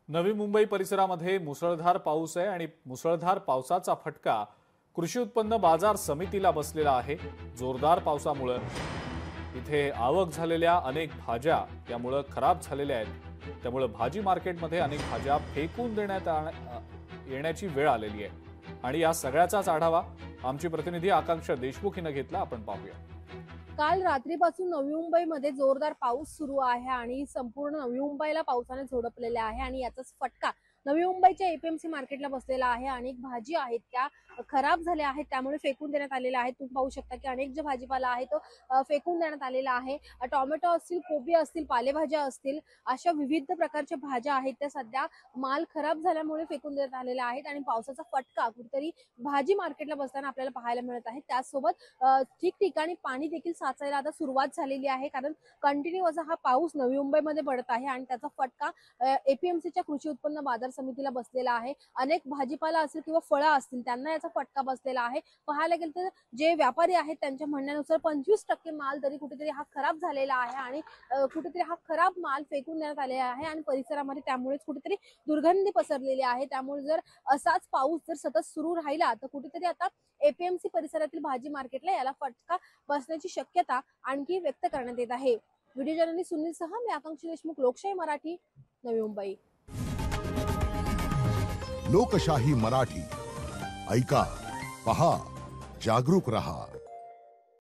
नवी मुंबई परिसरामध्ये मुसळधार पाऊस आहे आणि मुसळधार पावसाचा फटका कृषी उत्पन्न बाजार समितीला बसलेला आहे। जोरदार पावसामुळे इथे आवक झालेल्या अनेक भाज्या यामुळे खराब झालेल्या आहेत। त्यामुळे भाजी मार्केटमध्ये अनेक भाज्या फेकून येण्याची वेळ आलेली आहे आणि या सगळ्याचाच आढावा आमची प्रतिनिधी आकांक्षा देशमुख हिने घेतला। आपण पाहूया। काल रात्रीपासून नवी मुंबईमध्ये जोरदार पाऊस सुरू आहे आणि संपूर्ण नवी मुंबईला पावसाने झोडपलेले आहे आणि याचाच फटका नवी मुंबईच्या एपीएमसी मार्केटला बसलेला आहे। अनेक भाजी आहेत त्या खराब झाल्या आहेत, त्यामुळे फेकून देण्यात आलेल्या आहेत। तुम्ही पाहू शकता की अनेक जे भाजीपाला आहे तो फेकून देण्यात आलेला आहे। टोमॅटो असतील, कोबी असतील, पालेभाज्या असतील, अशा विविध प्रकारच्या भाज्या आहेत त्या सध्या माल खराब झाल्यामुळे फेकून देण्यात आलेल्या आहेत आणि पावसाचा फटका कुठेतरी भाजी मार्केटला बसताना आपल्याला पाहायला मिळत आहे। त्यासोबत ठिकठिकाणी पाणी देखील साचायला आता सुरुवात झालेली आहे, कारण कंटिन्यू असा हा पाऊस नवी मुंबईमध्ये पडत आहे आणि त्याचा फटका एपीएमसीच्या कृषी उत्पन्न बाजार समितीला बसलेला आहे। अनेक भाजीपाला असेल किंवा फळं असतील त्यांना याचा फटका बसलेला आहे। पाहायला गेलं तर जे व्यापारी आहेत त्यांच्या म्हणण्यानुसार 25% माल तरी कुठेतरी हा खराब झालेला आहे आणि कुठेतरी हा खराब माल फेकून देण्यात आलेला आहे आणि परिसरामध्ये त्यामुळेच कुठेतरी दुर्गंधी पसरलेली आहे। त्यामुळे जर असाच पाऊस जर सतत सुरू राहिला तर कुठेतरी आता एपीएमसी परिसरातील भाजी मार्केटला याला फटका बसण्याची शक्यता आणखी व्यक्त करण्यात येत आहे। व्हिडिओ जर्नलिस्ट सुनील सह मी आकांक्षा देशमुख, लोकशाही मराठी, नवी मुंबई। लोकशाही मराठी ऐका, पहा, जागरूक रहा।